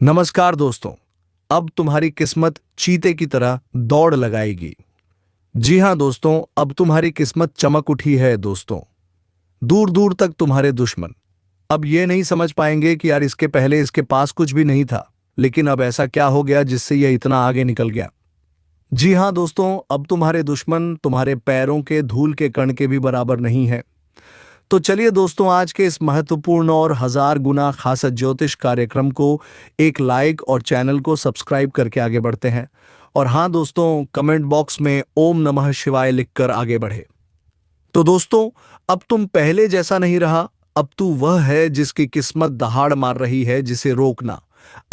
नमस्कार दोस्तों। अब तुम्हारी किस्मत चीते की तरह दौड़ लगाएगी। जी हां दोस्तों, अब तुम्हारी किस्मत चमक उठी है दोस्तों। दूर दूर तक तुम्हारे दुश्मन अब ये नहीं समझ पाएंगे कि यार इसके पहले इसके पास कुछ भी नहीं था, लेकिन अब ऐसा क्या हो गया जिससे ये इतना आगे निकल गया। जी हां दोस्तों, अब तुम्हारे दुश्मन तुम्हारे पैरों के धूल के कण के भी बराबर नहीं है। तो चलिए दोस्तों, आज के इस महत्वपूर्ण और हजार गुना खास ज्योतिष कार्यक्रम को एक लाइक और चैनल को सब्सक्राइब करके आगे बढ़ते हैं। और हाँ दोस्तों, कमेंट बॉक्स में ओम नमः शिवाय लिखकर आगे बढ़े। तो दोस्तों, अब तुम पहले जैसा नहीं रहा। अब तू वह है जिसकी किस्मत दहाड़ मार रही है, जिसे रोकना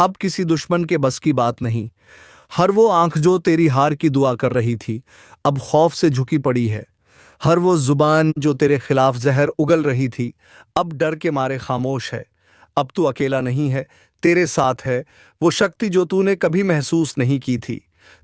अब किसी दुश्मन के बस की बात नहीं। हर वो आंख जो तेरी हार की दुआ कर रही थी, अब खौफ से झुकी पड़ी है। हर वो जुबान जो तेरे खिलाफ जहर उगल रही थी, अब डर के मारे खामोश है। अब तू अकेला नहीं है, तेरे साथ है वो शक्ति जो तूने कभी महसूस नहीं की थी।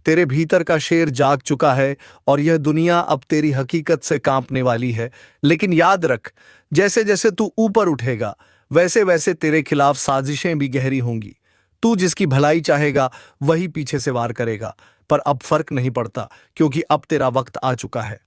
तेरे भीतर का शेर जाग चुका है और यह दुनिया अब तेरी हकीकत से कांपने वाली है। लेकिन याद रख, जैसे जैसे तू ऊपर उठेगा, वैसे वैसे तेरे खिलाफ साजिशें भी गहरी होंगी। तू जिसकी भलाई चाहेगा वही पीछे से वार करेगा, पर अब फर्क नहीं पड़ता, क्योंकि अब तेरा वक्त आ चुका है।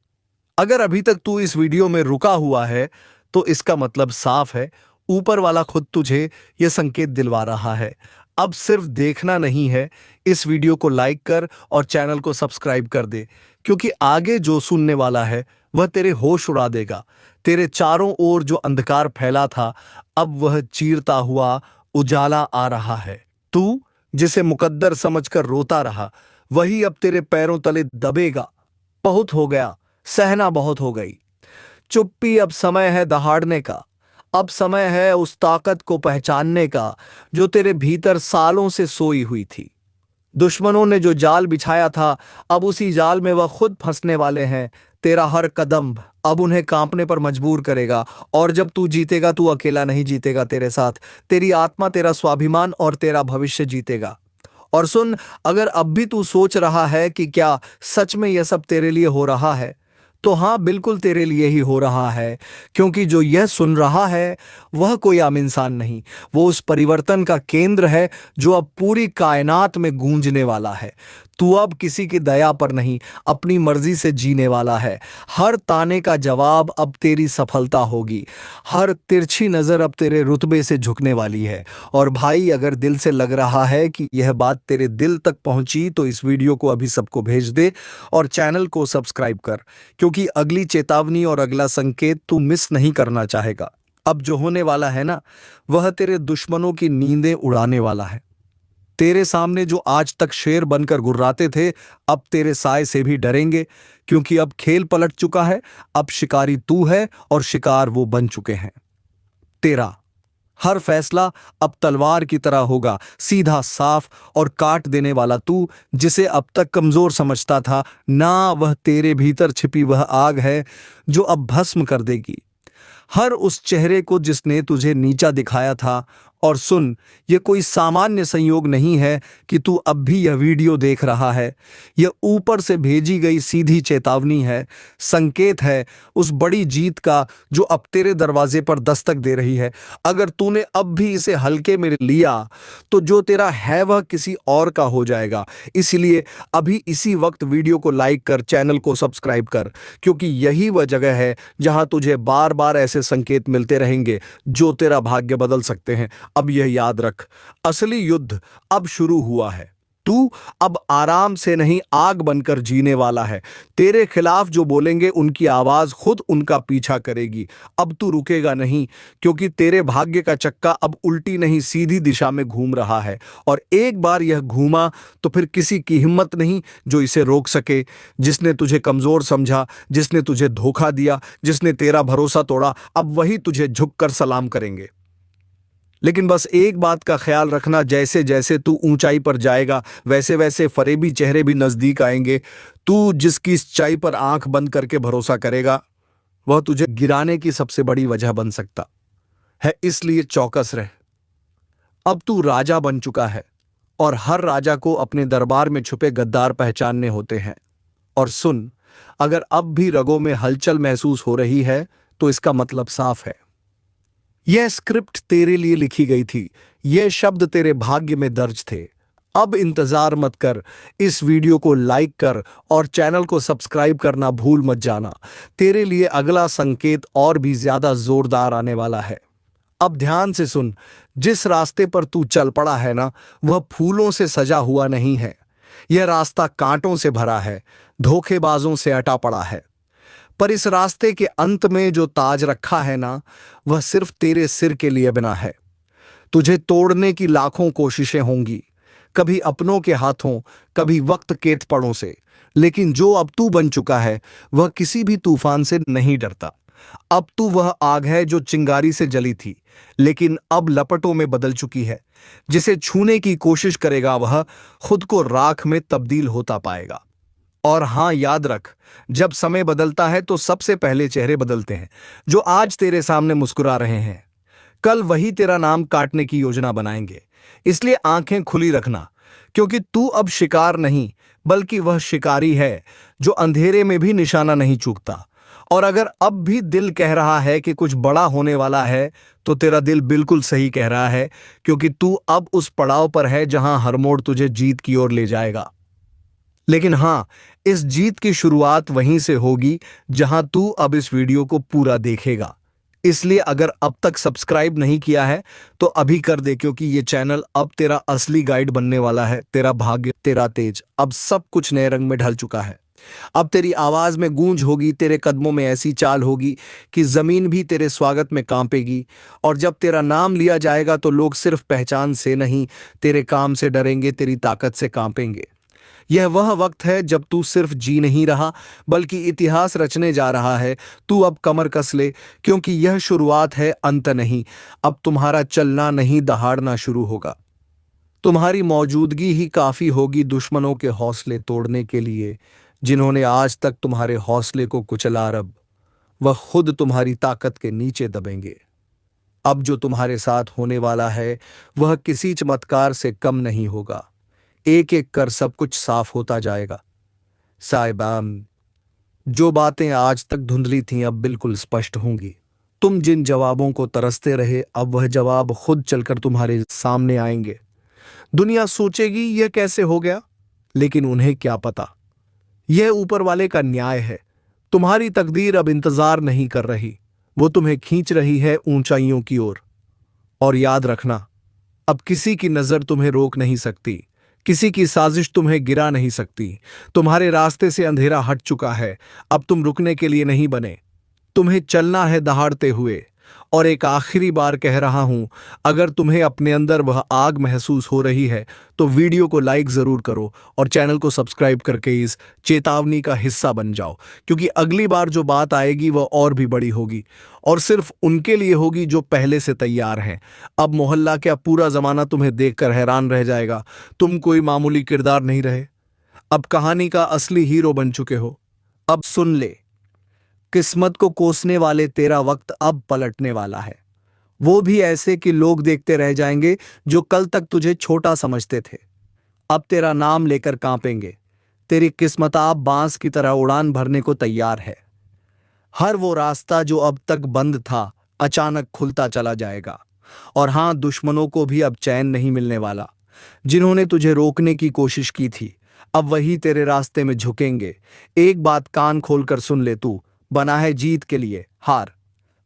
अगर अभी तक तू इस वीडियो में रुका हुआ है, तो इसका मतलब साफ है, ऊपर वाला खुद तुझे यह संकेत दिलवा रहा है। अब सिर्फ देखना नहीं है, इस वीडियो को लाइक कर और चैनल को सब्सक्राइब कर दे, क्योंकि आगे जो सुनने वाला है वह तेरे होश उड़ा देगा। तेरे चारों ओर जो अंधकार फैला था, अब वह चीरता हुआ उजाला आ रहा है। तू जिसे मुकद्दर समझकर रोता रहा, वही अब तेरे पैरों तले दबेगा। बहुत हो गया, सहना बहुत हो गई। चुप्पी, अब समय है दहाड़ने का। अब समय है उस ताकत को पहचानने का जो तेरे भीतर सालों से सोई हुई थी। दुश्मनों ने जो जाल बिछाया था, अब उसी जाल में वह खुद फंसने वाले हैं। तेरा हर कदम अब उन्हें कांपने पर मजबूर करेगा। और जब तू जीतेगा, तू अकेला नहीं जीतेगा, तेरे साथ तेरी आत्मा, तेरा स्वाभिमान और तेरा भविष्य जीतेगा। और सुन, अगर अब भी तू सोच रहा है कि क्या सच में यह सब तेरे लिए हो रहा है, तो हाँ, बिल्कुल तेरे लिए ही हो रहा है। क्योंकि जो यह सुन रहा है वह कोई आम इंसान नहीं, वो उस परिवर्तन का केंद्र है जो अब पूरी कायनात में गूंजने वाला है। तू अब किसी की दया पर नहीं, अपनी मर्जी से जीने वाला है। हर ताने का जवाब अब तेरी सफलता होगी। हर तिरछी नजर अब तेरे रुतबे से झुकने वाली है। और भाई, अगर दिल से लग रहा है कि यह बात तेरे दिल तक पहुंची, तो इस वीडियो को अभी सबको भेज दे और चैनल को सब्सक्राइब कर, क्योंकि अगली चेतावनी और अगला संकेत तू मिस नहीं करना चाहेगा। अब जो होने वाला है ना, वह तेरे दुश्मनों की नींदें उड़ाने वाला है। तेरे सामने जो आज तक शेर बनकर गुर्राते थे, अब तेरे साए से भी डरेंगे, क्योंकि अब खेल पलट चुका है। अब शिकारी तू है और शिकार वो बन चुके हैं। तेरा हर फैसला अब तलवार की तरह होगा, सीधा, साफ और काट देने वाला। तू जिसे अब तक कमजोर समझता था ना, वह तेरे भीतर छिपी वह आग है जो अब भस्म कर देगी हर उस चेहरे को जिसने तुझे नीचा दिखाया था। और सुन, यह कोई सामान्य संयोग नहीं है कि तू अब भी यह वीडियो देख रहा है। यह ऊपर से भेजी गई सीधी चेतावनी है, संकेत है उस बड़ी जीत का जो अब तेरे दरवाजे पर दस्तक दे रही है। अगर तूने अब भी इसे हल्के में लिया, तो जो तेरा है वह किसी और का हो जाएगा। इसलिए अभी इसी वक्त वीडियो को लाइक कर, चैनल को सब्सक्राइब कर, क्योंकि यही वह जगह है जहां तुझे बार बार ऐसे संकेत मिलते रहेंगे जो तेरा भाग्य बदल सकते हैं। अब यह याद रख, असली युद्ध अब शुरू हुआ है। तू अब आराम से नहीं, आग बनकर जीने वाला है। तेरे खिलाफ जो बोलेंगे, उनकी आवाज खुद उनका पीछा करेगी। अब तू रुकेगा नहीं, क्योंकि तेरे भाग्य का चक्का अब उल्टी नहीं, सीधी दिशा में घूम रहा है। और एक बार यह घूमा तो फिर किसी की हिम्मत नहीं जो इसे रोक सके। जिसने तुझे कमजोर समझा, जिसने तुझे धोखा दिया, जिसने तेरा भरोसा तोड़ा, अब वही तुझे झुककर सलाम करेंगे। लेकिन बस एक बात का ख्याल रखना, जैसे जैसे तू ऊंचाई पर जाएगा, वैसे वैसे फरेबी चेहरे भी नजदीक आएंगे। तू जिसकी सच्चाई पर आंख बंद करके भरोसा करेगा, वह तुझे गिराने की सबसे बड़ी वजह बन सकता है। इसलिए चौकस रह। अब तू राजा बन चुका है, और हर राजा को अपने दरबार में छुपे गद्दार पहचानने होते हैं। और सुन, अगर अब भी रगों में हलचल महसूस हो रही है, तो इसका मतलब साफ है, यह स्क्रिप्ट तेरे लिए लिखी गई थी। ये शब्द तेरे भाग्य में दर्ज थे। अब इंतजार मत कर, इस वीडियो को लाइक कर और चैनल को सब्सक्राइब करना भूल मत जाना। तेरे लिए अगला संकेत और भी ज्यादा जोरदार आने वाला है। अब ध्यान से सुन, जिस रास्ते पर तू चल पड़ा है ना, वह फूलों से सजा हुआ नहीं है। यह रास्ता कांटों से भरा है, धोखेबाजों से अटा पड़ा है। पर इस रास्ते के अंत में जो ताज रखा है ना, वह सिर्फ तेरे सिर के लिए बना है। तुझे तोड़ने की लाखों कोशिशें होंगी, कभी अपनों के हाथों, कभी वक्त के थप्पड़ों से, लेकिन जो अब तू बन चुका है वह किसी भी तूफान से नहीं डरता। अब तू वह आग है जो चिंगारी से जली थी, लेकिन अब लपटों में बदल चुकी है। जिसे छूने की कोशिश करेगा वह खुद को राख में तब्दील होता पाएगा। और हां, याद रख, जब समय बदलता है तो सबसे पहले चेहरे बदलते हैं। जो आज तेरे सामने मुस्कुरा रहे हैं, कल वही तेरा नाम काटने की योजना बनाएंगे। इसलिए आंखें खुली रखना, क्योंकि तू अब शिकार नहीं, बल्कि वह शिकारी है जो अंधेरे में भी निशाना नहीं चूकता। और अगर अब भी दिल कह रहा है कि कुछ बड़ा होने वाला है, तो तेरा दिल बिल्कुल सही कह रहा है, क्योंकि तू अब उस पड़ाव पर है जहां हर मोड़ तुझे जीत की ओर ले जाएगा। लेकिन हां, इस जीत की शुरुआत वहीं से होगी जहां तू अब इस वीडियो को पूरा देखेगा। इसलिए अगर अब तक सब्सक्राइब नहीं किया है तो अभी कर दे, क्योंकि ये चैनल अब तेरा असली गाइड बनने वाला है। तेरा भाग्य, तेरा तेज, अब सब कुछ नए रंग में ढल चुका है। अब तेरी आवाज में गूंज होगी, तेरे कदमों में ऐसी चाल होगी कि जमीन भी तेरे स्वागत में कांपेगी। और जब तेरा नाम लिया जाएगा तो लोग सिर्फ पहचान से नहीं, तेरे काम से डरेंगे, तेरी ताकत से कांपेंगे। यह वह वक्त है जब तू सिर्फ जी नहीं रहा, बल्कि इतिहास रचने जा रहा है। तू अब कमर कस ले, क्योंकि यह शुरुआत है, अंत नहीं। अब तुम्हारा चलना नहीं, दहाड़ना शुरू होगा। तुम्हारी मौजूदगी ही काफी होगी दुश्मनों के हौसले तोड़ने के लिए। जिन्होंने आज तक तुम्हारे हौसले को कुचला, अब वह खुद तुम्हारी ताकत के नीचे दबेंगे। अब जो तुम्हारे साथ होने वाला है वह किसी चमत्कार से कम नहीं होगा। एक एक कर सब कुछ साफ होता जाएगा। साहिबान, जो बातें आज तक धुंधली थीं अब बिल्कुल स्पष्ट होंगी। तुम जिन जवाबों को तरसते रहे, अब वह जवाब खुद चलकर तुम्हारे सामने आएंगे। दुनिया सोचेगी यह कैसे हो गया, लेकिन उन्हें क्या पता, यह ऊपर वाले का न्याय है। तुम्हारी तकदीर अब इंतजार नहीं कर रही, वो तुम्हें खींच रही है ऊंचाइयों की ओर। और याद रखना, अब किसी की नजर तुम्हें रोक नहीं सकती, किसी की साजिश तुम्हें गिरा नहीं सकती। तुम्हारे रास्ते से अंधेरा हट चुका है, अब तुम रुकने के लिए नहीं बने, तुम्हें चलना है दहाड़ते हुए। और एक आखिरी बार कह रहा हूं, अगर तुम्हें अपने अंदर वह आग महसूस हो रही है तो वीडियो को लाइक जरूर करो और चैनल को सब्सक्राइब करके इस चेतावनी का हिस्सा बन जाओ, क्योंकि अगली बार जो बात आएगी वह और भी बड़ी होगी, और सिर्फ उनके लिए होगी जो पहले से तैयार हैं। अब मोहल्ला क्या, पूरा जमाना तुम्हें देखकर हैरान रह जाएगा। तुम कोई मामूली किरदार नहीं रहे, अब कहानी का असली हीरो बन चुके हो। अब सुन ले, किस्मत को कोसने वाले तेरा वक्त अब पलटने वाला है। वो भी ऐसे कि लोग देखते रह जाएंगे जो कल तक तुझे छोटा समझते थे, अब तेरा नाम लेकर कांपेंगे। तेरी किस्मत अब बांस की तरह उड़ान भरने को तैयार है। हर वो रास्ता जो अब तक बंद था अचानक खुलता चला जाएगा। और हां, दुश्मनों को भी अब चैन नहीं मिलने वाला। जिन्होंने तुझे रोकने की कोशिश की थी, अब वही तेरे रास्ते में झुकेंगे। एक बात कान खोलकर सुन ले, तू बना है जीत के लिए, हार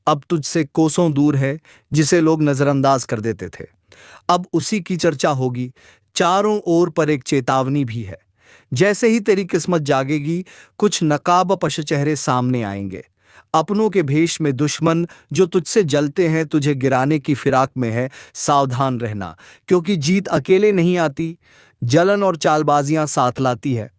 अब तुझसे कोसों दूर है। जिसे लोग नजरअंदाज कर देते थे, अब उसी की चर्चा होगी। चारों ओर पर एक चेतावनी भी है। जैसे ही तेरी किस्मत जागेगी, कुछ नकाबपोश चेहरे सामने आएंगे, अपनों के भेष में दुश्मन जो तुझसे जलते हैं, तुझे गिराने की फिराक में है। सावधान रहना, क्योंकि जीत अकेले नहीं आती, जलन और चालबाजियां साथ लाती है।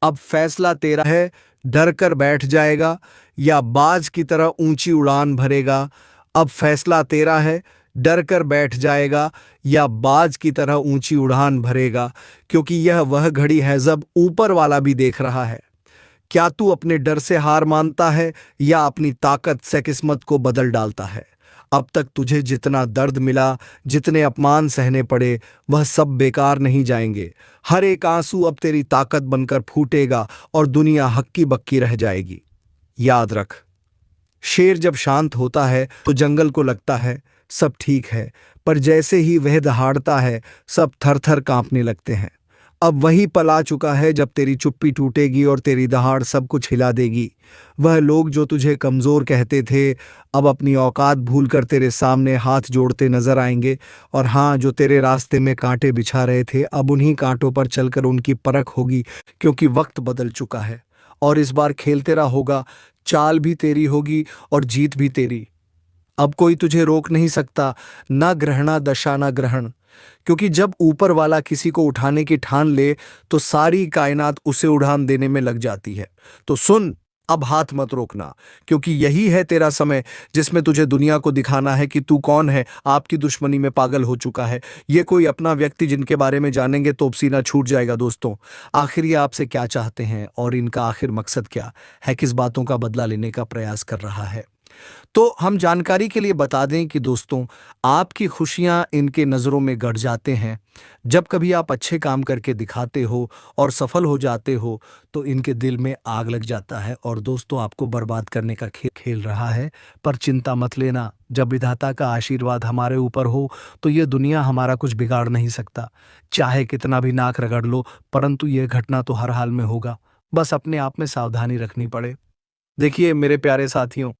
अब फैसला तेरा है, डर कर बैठ जाएगा या बाज की तरह ऊंची उड़ान भरेगा। अब फैसला तेरा है, डर कर बैठ जाएगा या बाज की तरह ऊंची उड़ान भरेगा, क्योंकि यह वह घड़ी है जब ऊपर वाला भी देख रहा है। क्या तू अपने डर से हार मानता है या अपनी ताकत से किस्मत को बदल डालता है? अब तक तुझे जितना दर्द मिला, जितने अपमान सहने पड़े, वह सब बेकार नहीं जाएंगे। हर एक आंसू अब तेरी ताकत बनकर फूटेगा और दुनिया हक्की बक्की रह जाएगी। याद रख, शेर जब शांत होता है तो जंगल को लगता है सब ठीक है, पर जैसे ही वह दहाड़ता है सब थर थर कांपने लगते हैं। अब वही पल आ चुका है जब तेरी चुप्पी टूटेगी और तेरी दहाड़ सब कुछ हिला देगी। वह लोग जो तुझे कमज़ोर कहते थे अब अपनी औकात भूलकर तेरे सामने हाथ जोड़ते नजर आएंगे। और हाँ, जो तेरे रास्ते में कांटे बिछा रहे थे अब उन्हीं कांटों पर चलकर उनकी परख होगी, क्योंकि वक्त बदल चुका है और इस बार खेल तेरा होगा। चाल भी तेरी होगी और जीत भी तेरी। अब कोई तुझे रोक नहीं सकता, ना ग्रहणा दशा ना ग्रहण, क्योंकि जब ऊपर वाला किसी को उठाने की ठान ले तो सारी कायनात उसे उड़ान देने में लग जाती है। तो सुन, अब हाथ मत रोकना, क्योंकि यही है तेरा समय जिसमें तुझे दुनिया को दिखाना है कि तू कौन है। आपकी दुश्मनी में पागल हो चुका है ये कोई अपना व्यक्ति जिनके बारे में जानेंगे तो पसीना छूट जाएगा। दोस्तों, आखिर ये आपसे क्या चाहते हैं और इनका आखिर मकसद क्या है, किस बातों का बदला लेने का प्रयास कर रहा है। तो हम जानकारी के लिए बता दें कि दोस्तों, आपकी खुशियां इनके नज़रों में गड़ जाते हैं। जब कभी आप अच्छे काम करके दिखाते हो और सफल हो जाते हो तो इनके दिल में आग लग जाता है और दोस्तों आपको बर्बाद करने का खेल खेल रहा है। पर चिंता मत लेना, जब विधाता का आशीर्वाद हमारे ऊपर हो तो ये दुनिया हमारा कुछ बिगाड़ नहीं सकता। चाहे कितना भी नाक रगड़ लो, परंतु यह घटना तो हर हाल में होगा। बस अपने आप में सावधानी रखनी पड़े। देखिए मेरे प्यारे साथियों,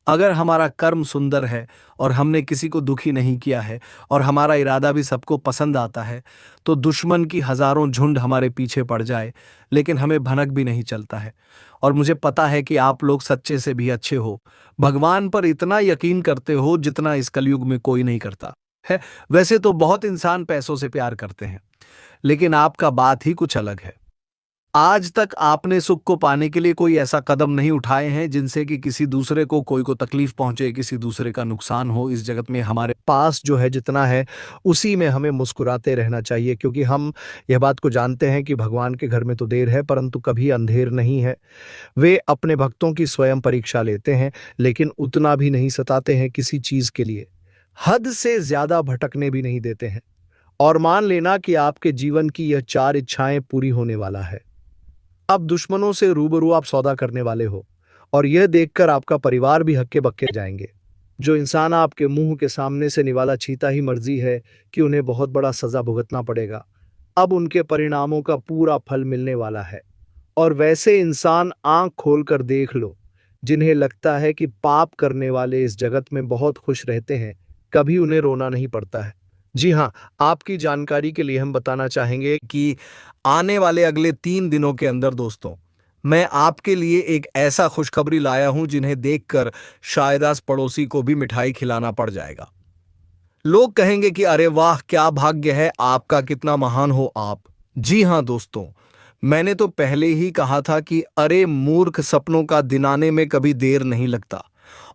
अगर हमारा कर्म सुंदर है और हमने किसी को दुखी नहीं किया है और हमारा इरादा भी सबको पसंद आता है तो दुश्मन की हजारों झुंड हमारे पीछे पड़ जाए लेकिन हमें भनक भी नहीं चलता है। और मुझे पता है कि आप लोग सच्चे से भी अच्छे हो, भगवान पर इतना यकीन करते हो जितना इस कलयुग में कोई नहीं करता है। वैसे तो बहुत इंसान पैसों से प्यार करते हैं, लेकिन आपका बात ही कुछ अलग है। आज तक आपने सुख को पाने के लिए कोई ऐसा कदम नहीं उठाए हैं जिनसे कि किसी दूसरे को कोई को तकलीफ पहुंचे, किसी दूसरे का नुकसान हो। इस जगत में हमारे पास जो है जितना है उसी में हमें मुस्कुराते रहना चाहिए, क्योंकि हम यह बात को जानते हैं कि भगवान के घर में तो देर है परंतु कभी अंधेर नहीं है। वे अपने भक्तों की स्वयं परीक्षा लेते हैं, लेकिन उतना भी नहीं सताते हैं किसी चीज के लिए, हद से ज्यादा भटकने भी नहीं देते हैं। और मान लेना कि आपके जीवन की यह 4 इच्छाएं पूरी होने वाला है। अब दुश्मनों से रूबरू आप सौदा करने वाले हो और यह देखकर आपका परिवार भी हक्के बक्के जाएंगे। जो इंसान आपके मुंह के सामने से निवाला चीता ही मर्जी है कि उन्हें बहुत बड़ा सजा भुगतना पड़ेगा। अब उनके परिणामों का पूरा फल मिलने वाला है। और वैसे इंसान आंख खोलकर देख लो जिन्हें लगता है कि पाप करने वाले इस जगत में बहुत खुश रहते हैं, कभी उन्हें रोना नहीं पड़ता है। जी हाँ, आपकी जानकारी के लिए हम बताना चाहेंगे कि आने वाले अगले 3 दिनों के अंदर दोस्तों मैं आपके लिए एक ऐसा खुशखबरी लाया हूं जिन्हें देखकर शायद आस पड़ोसी को भी मिठाई खिलाना पड़ जाएगा। लोग कहेंगे कि अरे वाह क्या भाग्य है आपका, कितना महान हो आप। जी हाँ दोस्तों, मैंने तो पहले ही कहा था कि अरे मूर्ख, सपनों का दिनाने में कभी देर नहीं लगता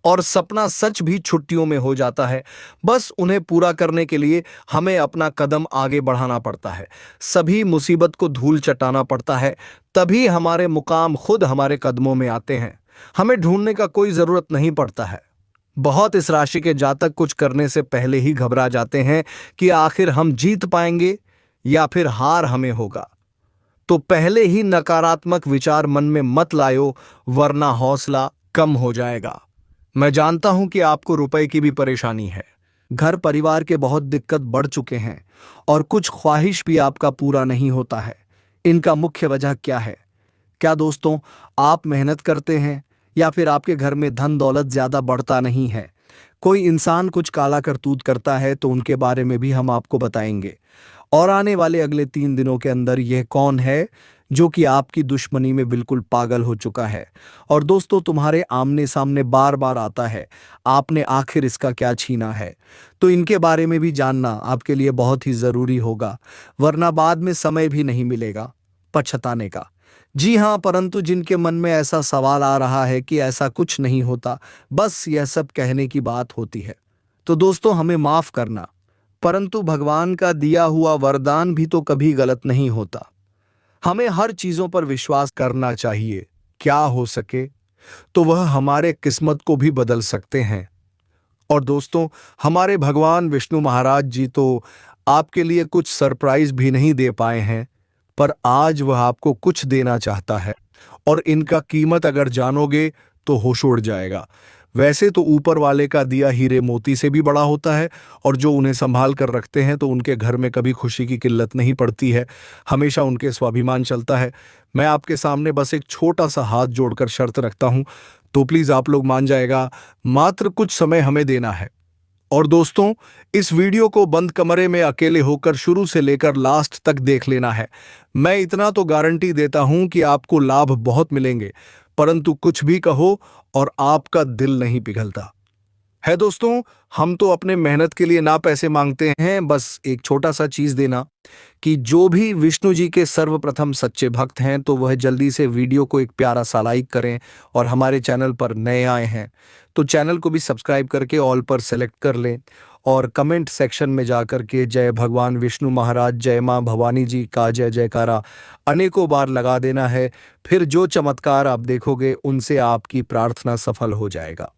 और सपना सच भी छुट्टियों में हो जाता है। बस उन्हें पूरा करने के लिए हमें अपना कदम आगे बढ़ाना पड़ता है, सभी मुसीबत को धूल चटाना पड़ता है, तभी हमारे मुकाम खुद हमारे कदमों में आते हैं। हमें ढूंढने का कोई जरूरत नहीं पड़ता है। बहुत इस राशि के जातक कुछ करने से पहले ही घबरा जाते हैं कि आखिर हम जीत पाएंगे या फिर हार हमें होगा। तो पहले ही नकारात्मक विचार मन में मत लायो, वरना हौसला कम हो जाएगा। मैं जानता हूं कि आपको रुपए की भी परेशानी है, घर परिवार के बहुत दिक्कत बढ़ चुके हैं और कुछ ख्वाहिश भी आपका पूरा नहीं होता है। इनका मुख्य वजह क्या है? क्या दोस्तों आप मेहनत करते हैं या फिर आपके घर में धन दौलत ज्यादा बढ़ता नहीं है? कोई इंसान कुछ काला करतूत करता है तो उनके बारे में भी हम आपको बताएंगे। और आने वाले अगले 3 दिनों के अंदर यह कौन है जो कि आपकी दुश्मनी में बिल्कुल पागल हो चुका है और दोस्तों तुम्हारे आमने सामने बार बार आता है, आपने आखिर इसका क्या छीना है? तो इनके बारे में भी जानना आपके लिए बहुत ही जरूरी होगा, वरना बाद में समय भी नहीं मिलेगा पछताने का। जी हाँ, परंतु जिनके मन में ऐसा सवाल आ रहा है कि ऐसा कुछ नहीं होता, बस यह सब कहने की बात होती है, तो दोस्तों हमें माफ करना, परंतु भगवान का दिया हुआ वरदान भी तो कभी गलत नहीं होता। हमें हर चीजों पर विश्वास करना चाहिए, क्या हो सके तो वह हमारे किस्मत को भी बदल सकते हैं। और दोस्तों हमारे भगवान विष्णु महाराज जी तो आपके लिए कुछ सरप्राइज भी नहीं दे पाए हैं, पर आज वह आपको कुछ देना चाहता है और इनका कीमत अगर जानोगे तो होश उड़ जाएगा। वैसे तो ऊपर वाले का दिया हीरे मोती से भी बड़ा होता है, और जो उन्हें संभाल कर रखते हैं तो उनके घर में कभी खुशी की किल्लत नहीं पड़ती है, हमेशा उनके स्वाभिमान चलता है। मैं आपके सामने बस एक छोटा सा हाथ जोड़कर शर्त रखता हूं, तो प्लीज आप लोग मान जाएगा, मात्र कुछ समय हमें देना है। और दोस्तों, इस वीडियो को बंद कमरे में अकेले होकर शुरू से लेकर लास्ट तक देख लेना है। मैं इतना तो गारंटी देता हूं कि आपको लाभ बहुत मिलेंगे, परंतु कुछ भी कहो और आपका दिल नहीं पिघलता है। दोस्तों, हम तो अपने मेहनत के लिए ना पैसे मांगते हैं, बस एक छोटा सा चीज देना कि जो भी विष्णु जी के सर्वप्रथम सच्चे भक्त हैं तो वह जल्दी से वीडियो को एक प्यारा सा लाइक करें, और हमारे चैनल पर नए आए हैं तो चैनल को भी सब्सक्राइब करके ऑल पर सेलेक्ट कर लें, और कमेंट सेक्शन में जाकर के जय भगवान विष्णु महाराज, जय माँ भवानी जी का जय जयकारा अनेकों बार लगा देना है। फिर जो चमत्कार आप देखोगे उनसे आपकी प्रार्थना सफल हो जाएगा।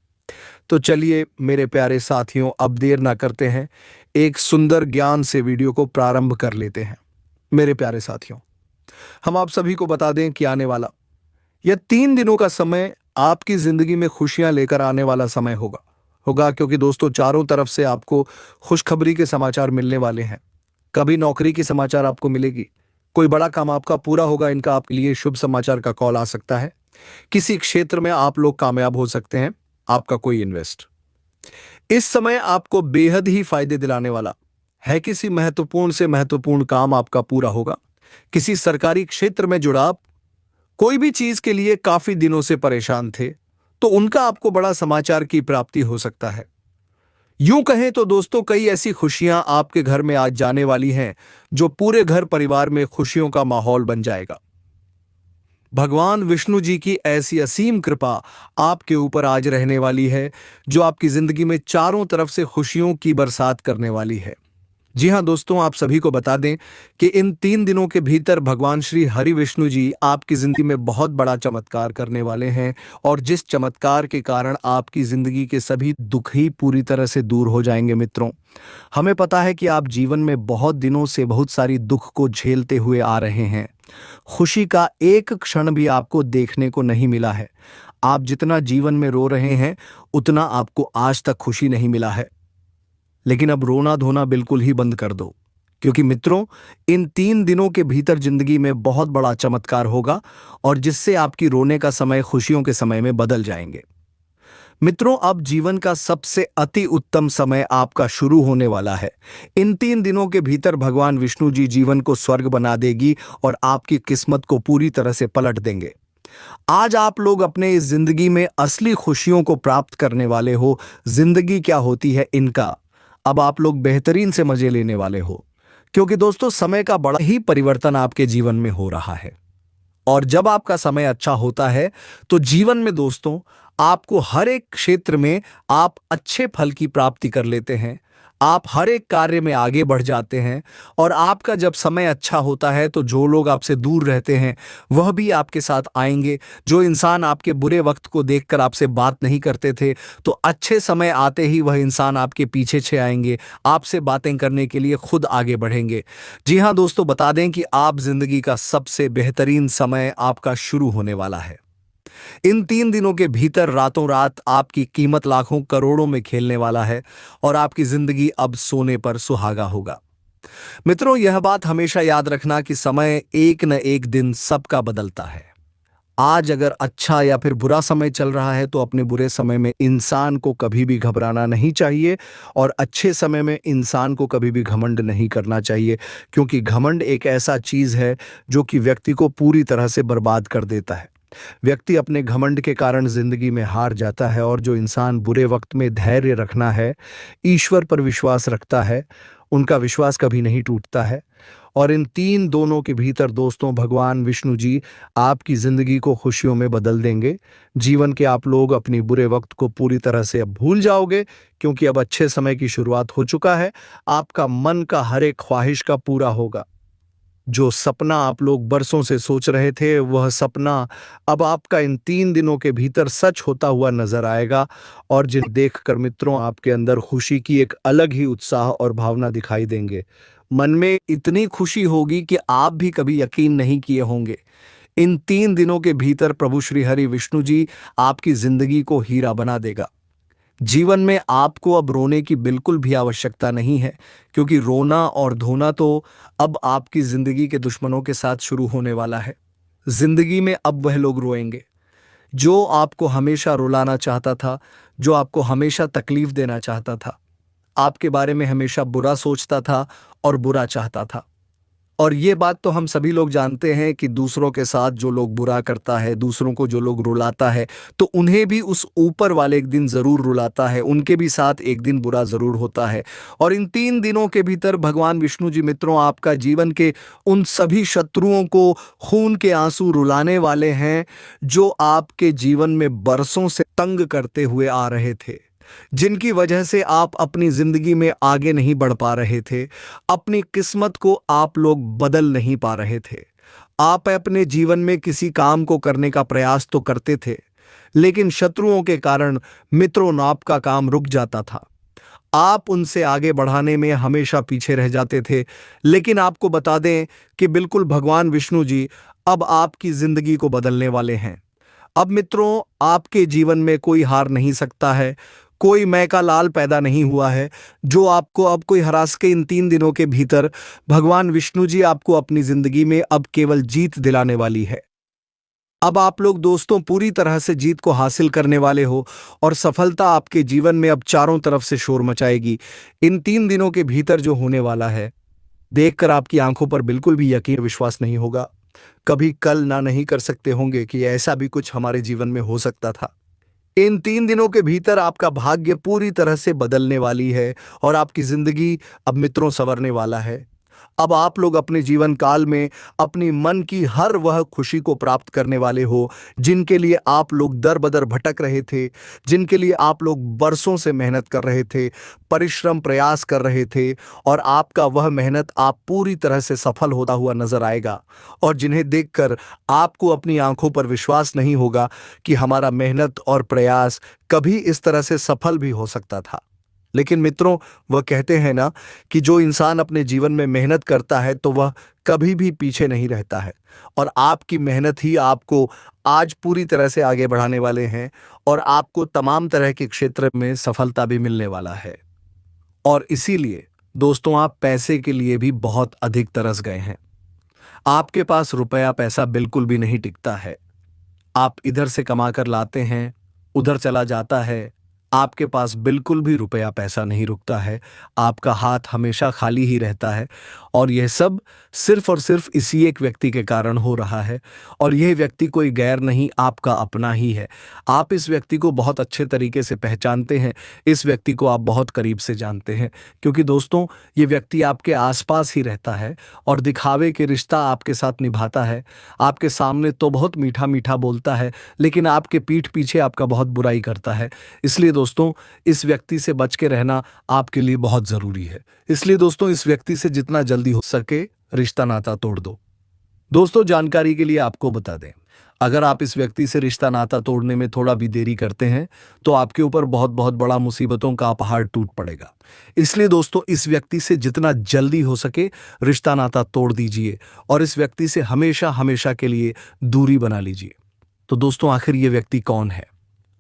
तो चलिए मेरे प्यारे साथियों, अब देर ना करते हैं, एक सुंदर ज्ञान से वीडियो को प्रारंभ कर लेते हैं। मेरे प्यारे साथियों, हम आप सभी को बता दें कि आने वाला यह 3 दिनों का समय आपकी जिंदगी में खुशियां लेकर आने वाला समय होगा क्योंकि दोस्तों, चारों तरफ से आपको खुशखबरी के समाचार मिलने वाले हैं। कभी नौकरी की समाचार आपको मिलेगी, कोई बड़ा काम आपका पूरा होगा, इनका आपके लिए शुभ समाचार का कॉल आ सकता है। किसी क्षेत्र में आप लोग कामयाब हो सकते हैं, आपका कोई इन्वेस्ट इस समय आपको बेहद ही फायदे दिलाने वाला है। किसी महत्वपूर्ण से महत्वपूर्ण काम आपका पूरा होगा। किसी सरकारी क्षेत्र में जुड़ा आप कोई भी चीज के लिए काफी दिनों से परेशान थे, तो उनका आपको बड़ा समाचार की प्राप्ति हो सकता है। यूं कहें तो दोस्तों, कई ऐसी खुशियां आपके घर में आज जाने वाली हैं जो पूरे घर परिवार में खुशियों का माहौल बन जाएगा। भगवान विष्णु जी की ऐसी असीम कृपा आपके ऊपर आज रहने वाली है जो आपकी जिंदगी में चारों तरफ से खुशियों की बरसात करने वाली है। जी हां दोस्तों, आप सभी को बता दें कि इन 3 दिनों के भीतर भगवान श्री हरि विष्णु जी आपकी जिंदगी में बहुत बड़ा चमत्कार करने वाले हैं, और जिस चमत्कार के कारण आपकी जिंदगी के सभी दुख ही पूरी तरह से दूर हो जाएंगे। मित्रों, हमें पता है कि आप जीवन में बहुत दिनों से बहुत सारी दुख को झेलते हुए आ रहे हैं। खुशी का एक क्षण भी आपको देखने को नहीं मिला है। आप जितना जीवन में रो रहे हैं उतना आपको आज तक खुशी नहीं मिला है। लेकिन अब रोना धोना बिल्कुल ही बंद कर दो, क्योंकि मित्रों, इन 3 दिनों के भीतर जिंदगी में बहुत बड़ा चमत्कार होगा, और जिससे आपकी रोने का समय खुशियों के समय में बदल जाएंगे। मित्रों, अब जीवन का सबसे अति उत्तम समय आपका शुरू होने वाला है। इन 3 दिनों के भीतर भगवान विष्णु जी जीवन को स्वर्ग बना देगी और आपकी किस्मत को पूरी तरह से पलट देंगे। आज आप लोग अपने इस जिंदगी में असली खुशियों को प्राप्त करने वाले हो। जिंदगी क्या होती है इनका अब आप लोग बेहतरीन से मजे लेने वाले हो, क्योंकि दोस्तों, समय का बड़ा ही परिवर्तन आपके जीवन में हो रहा है। और जब आपका समय अच्छा होता है तो जीवन में दोस्तों, आपको हर एक क्षेत्र में आप अच्छे फल की प्राप्ति कर लेते हैं। आप हर एक कार्य में आगे बढ़ जाते हैं, और आपका जब समय अच्छा होता है तो जो लोग आपसे दूर रहते हैं वह भी आपके साथ आएंगे। जो इंसान आपके बुरे वक्त को देखकर आपसे बात नहीं करते थे, तो अच्छे समय आते ही वह इंसान आपके पीछे छे आएंगे, आपसे बातें करने के लिए खुद आगे बढ़ेंगे। जी हाँ दोस्तों, बता दें कि आप जिंदगी का सबसे बेहतरीन समय आपका शुरू होने वाला है। इन 3 दिनों के भीतर रातों रात आपकी कीमत लाखों करोड़ों में खेलने वाला है, और आपकी जिंदगी अब सोने पर सुहागा होगा। मित्रों, यह बात हमेशा याद रखना कि समय एक न एक दिन सबका बदलता है। आज अगर अच्छा या फिर बुरा समय चल रहा है तो अपने बुरे समय में इंसान को कभी भी घबराना नहीं चाहिए, और अच्छे समय में इंसान को कभी भी घमंड नहीं करना चाहिए, क्योंकि घमंड एक ऐसा चीज है जो कि व्यक्ति को पूरी तरह से बर्बाद कर देता है। व्यक्ति अपने घमंड के कारण जिंदगी में हार जाता है, और जो इंसान बुरे वक्त में धैर्य रखना है, ईश्वर पर विश्वास रखता है, उनका विश्वास कभी नहीं टूटता है। और इन 3 दोनों के भीतर दोस्तों, भगवान विष्णु जी आपकी जिंदगी को खुशियों में बदल देंगे। जीवन के आप लोग अपनी बुरे वक्त को पूरी तरह से अब भूल जाओगे, क्योंकि अब अच्छे समय की शुरुआत हो चुका है। आपका मन का हर एक ख्वाहिश का पूरा होगा। जो सपना आप लोग बरसों से सोच रहे थे, वह सपना अब आपका इन 3 दिनों के भीतर सच होता हुआ नजर आएगा, और जिन्हें देखकर मित्रों आपके अंदर खुशी की एक अलग ही उत्साह और भावना दिखाई देंगे। मन में इतनी खुशी होगी कि आप भी कभी यकीन नहीं किए होंगे। इन 3 दिनों के भीतर प्रभु श्री हरि विष्णु जी आपकी जिंदगी को हीरा बना देगा। जीवन में आपको अब रोने की बिल्कुल भी आवश्यकता नहीं है, क्योंकि रोना और धोना तो अब आपकी जिंदगी के दुश्मनों के साथ शुरू होने वाला है। जिंदगी में अब वह लोग रोएंगे जो आपको हमेशा रुलाना चाहता था, जो आपको हमेशा तकलीफ देना चाहता था, आपके बारे में हमेशा बुरा सोचता था और बुरा चाहता था। और ये बात तो हम सभी लोग जानते हैं कि दूसरों के साथ जो लोग बुरा करता है, दूसरों को जो लोग रुलाता है, तो उन्हें भी उस ऊपर वाले एक दिन जरूर रुलाता है, उनके भी साथ एक दिन बुरा जरूर होता है। और इन 3 दिनों के भीतर भगवान विष्णु जी मित्रों आपका जीवन के उन सभी शत्रुओं को खून के आंसू रुलाने वाले हैं जो आपके जीवन में बरसों से तंग करते हुए आ रहे थे, जिनकी वजह से आप अपनी जिंदगी में आगे नहीं बढ़ पा रहे थे। अपनी किस्मत को आप लोग बदल नहीं पा रहे थे। आप अपने जीवन में किसी काम को करने का प्रयास तो करते थे, लेकिन शत्रुओं के कारण मित्रों आपका काम रुक जाता था। आप उनसे आगे बढ़ाने में हमेशा पीछे रह जाते थे। लेकिन आपको बता दें कि बिल्कुल भगवान विष्णु जी अब आपकी जिंदगी को बदलने वाले हैं। अब मित्रों आपके जीवन में कोई हार नहीं सकता है, कोई मैं का लाल पैदा नहीं हुआ है जो आपको अब कोई हरा सके। इन 3 दिनों के भीतर भगवान विष्णु जी आपको अपनी जिंदगी में अब केवल जीत दिलाने वाली है। अब आप लोग दोस्तों पूरी तरह से जीत को हासिल करने वाले हो और सफलता आपके जीवन में अब चारों तरफ से शोर मचाएगी। इन 3 दिनों के भीतर जो होने वाला है, देखकर आपकी आंखों पर बिल्कुल भी यकीन विश्वास नहीं होगा। कभी कल ना नहीं कर सकते होंगे कि ऐसा भी कुछ हमारे जीवन में हो सकता था। इन 3 दिनों के भीतर आपका भाग्य पूरी तरह से बदलने वाली है और आपकी जिंदगी अब मित्रों संवरने वाला है। अब आप लोग अपने जीवन काल में अपनी मन की हर वह खुशी को प्राप्त करने वाले हो जिनके लिए आप लोग दर बदर भटक रहे थे, जिनके लिए आप लोग बरसों से मेहनत कर रहे थे, परिश्रम प्रयास कर रहे थे, और आपका वह मेहनत आप पूरी तरह से सफल होता हुआ नजर आएगा। और जिन्हें देखकर आपको अपनी आंखों पर विश्वास नहीं होगा कि हमारा मेहनत और प्रयास कभी इस तरह से सफल भी हो सकता था। लेकिन मित्रों वह कहते हैं ना कि जो इंसान अपने जीवन में मेहनत करता है तो वह कभी भी पीछे नहीं रहता है, और आपकी मेहनत ही आपको आज पूरी तरह से आगे बढ़ाने वाले हैं और आपको तमाम तरह के क्षेत्र में सफलता भी मिलने वाला है। और इसीलिए दोस्तों आप पैसे के लिए भी बहुत अधिक तरस गए हैं। आपके पास रुपया पैसा बिल्कुल भी नहीं टिकता है। आप इधर से कमा कर लाते हैं, उधर चला जाता है, आपके पास बिल्कुल भी रुपया पैसा नहीं रुकता है, आपका हाथ हमेशा खाली ही रहता है। और यह सब सिर्फ और सिर्फ इसी एक व्यक्ति के कारण हो रहा है, और यह व्यक्ति कोई गैर नहीं, आपका अपना ही है। आप इस व्यक्ति को बहुत अच्छे तरीके से पहचानते हैं, इस व्यक्ति को आप बहुत करीब से जानते हैं, क्योंकि दोस्तों ये व्यक्ति आपके आसपास ही रहता है और दिखावे के रिश्ता आपके साथ निभाता है। आपके सामने तो बहुत मीठा मीठा बोलता है, लेकिन आपके पीठ पीछे आपका बहुत बुराई करता है। इसलिए दोस्तों इस व्यक्ति से बच के रहना आपके लिए बहुत जरूरी है। इसलिए दोस्तों इस व्यक्ति से जितना जल्दी हो सके रिश्ता नाता तोड़ दो। दोस्तों जानकारी के लिए आपको बता दें, अगर आप इस व्यक्ति से रिश्ता नाता तोड़ने में थोड़ा भी देरी करते हैं तो आपके ऊपर बहुत बहुत बड़ा मुसीबतों का पहाड़ टूट पड़ेगा। इसलिए दोस्तों इस व्यक्ति से जितना जल्दी हो सके रिश्ता नाता तोड़ दीजिए और इस व्यक्ति से हमेशा हमेशा के लिए दूरी बना लीजिए। तो दोस्तों आखिर ये व्यक्ति कौन है,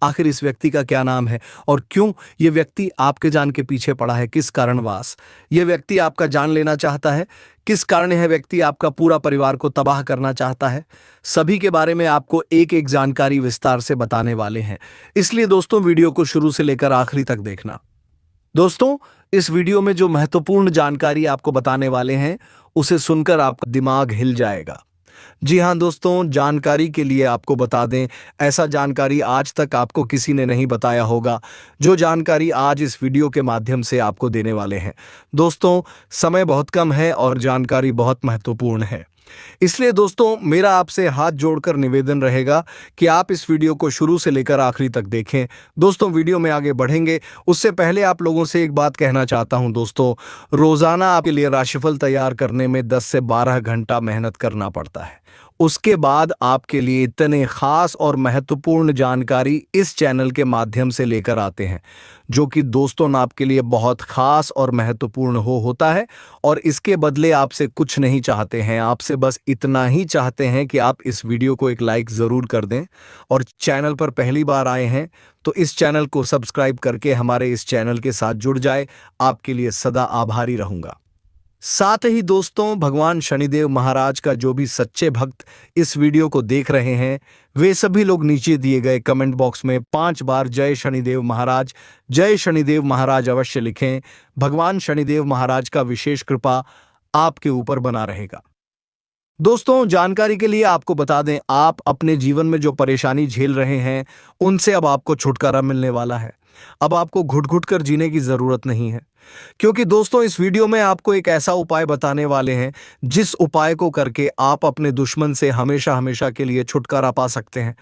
आखिर इस व्यक्ति का क्या नाम है और क्यों ये व्यक्ति आपके जान के पीछे पड़ा है, किस कारणवश ये व्यक्ति आपका जान लेना चाहता है, किस कारण यह व्यक्ति आपका पूरा परिवार को तबाह करना चाहता है, सभी के बारे में आपको एक एक जानकारी विस्तार से बताने वाले हैं। इसलिए दोस्तों वीडियो को शुरू से लेकर आखिरी तक देखना। दोस्तों इस वीडियो में जो महत्वपूर्ण जानकारी आपको बताने वाले हैं उसे सुनकर आपका दिमाग हिल जाएगा। जी हाँ दोस्तों, जानकारी के लिए आपको बता दें, ऐसा जानकारी आज तक आपको किसी ने नहीं बताया होगा जो जानकारी आज इस वीडियो के माध्यम से आपको देने वाले हैं। दोस्तों समय बहुत कम है और जानकारी बहुत महत्वपूर्ण है, इसलिए दोस्तों मेरा आपसे हाथ जोड़कर निवेदन रहेगा कि आप इस वीडियो को शुरू से लेकर आखिरी तक देखें। दोस्तों वीडियो में आगे बढ़ेंगे उससे पहले आप लोगों से एक बात कहना चाहता हूं। दोस्तों रोजाना आपके लिए राशिफल तैयार करने में 10 से 12 घंटा मेहनत करना पड़ता है, उसके बाद आपके लिए इतने खास और महत्वपूर्ण जानकारी इस चैनल के माध्यम से लेकर आते हैं, जो कि दोस्तों आपके लिए बहुत खास और महत्वपूर्ण होता है। और इसके बदले आपसे कुछ नहीं चाहते हैं, आपसे बस इतना ही चाहते हैं कि आप इस वीडियो को एक लाइक ज़रूर कर दें। और चैनल पर पहली बार आए हैं तो इस चैनल को सब्सक्राइब करके हमारे इस चैनल के साथ जुड़ जाए। आपके लिए सदा आभारी रहूंगा। साथ ही दोस्तों, भगवान शनिदेव महाराज का जो भी सच्चे भक्त इस वीडियो को देख रहे हैं, वे सभी लोग नीचे दिए गए कमेंट बॉक्स में 5 बार जय शनिदेव महाराज, जय शनिदेव महाराज अवश्य लिखें। भगवान शनिदेव महाराज का विशेष कृपा आपके ऊपर बना रहेगा। दोस्तों, जानकारी के लिए आपको बता दें, आप अपने जीवन में जो परेशानी झेल रहे हैं उनसे अब आपको छुटकारा मिलने वाला है। अब आपको घुट घुट कर जीने की जरूरत नहीं है, क्योंकि दोस्तों इस वीडियो में आपको एक ऐसा उपाय बताने वाले हैं जिस उपाय को करके आप अपने दुश्मन से हमेशा हमेशा के लिए छुटकारा पा सकते हैं।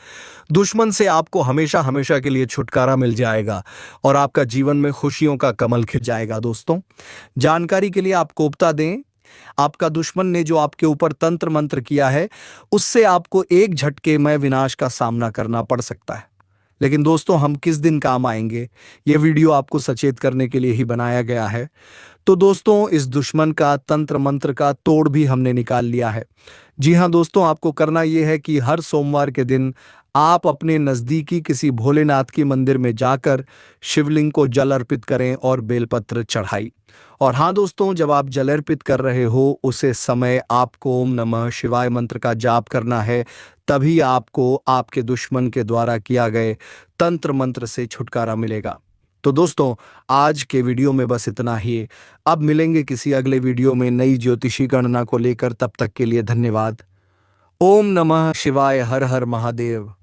दुश्मन से आपको हमेशा हमेशा के लिए छुटकारा मिल जाएगा और आपका जीवन में खुशियों का कमल खिल जाएगा। दोस्तों, जानकारी के लिए आपको बता दें, आपका दुश्मन ने जो आपके ऊपर तंत्र मंत्र किया है उससे आपको एक झटके में विनाश का सामना करना पड़ सकता है। लेकिन दोस्तों, हम किस दिन काम आएंगे, यह वीडियो आपको सचेत करने के लिए ही बनाया गया है। तो दोस्तों, इस दुश्मन का तंत्र मंत्र का तोड़ भी हमने निकाल लिया है। जी हाँ दोस्तों, आपको करना यह है कि हर सोमवार के दिन आप अपने नज़दीकी किसी भोलेनाथ की मंदिर में जाकर शिवलिंग को जल अर्पित करें और बेलपत्र चढ़ाई। और हाँ दोस्तों, जब आप जल अर्पित कर रहे हो उसे समय आपको ओम नमः शिवाय मंत्र का जाप करना है, तभी आपको आपके दुश्मन के द्वारा किया गए तंत्र मंत्र से छुटकारा मिलेगा। तो दोस्तों, आज के वीडियो में बस इतना ही। अब मिलेंगे किसी अगले वीडियो में नई ज्योतिषी गणना को लेकर। तब तक के लिए धन्यवाद। ओम नमः शिवाय। हर हर महादेव।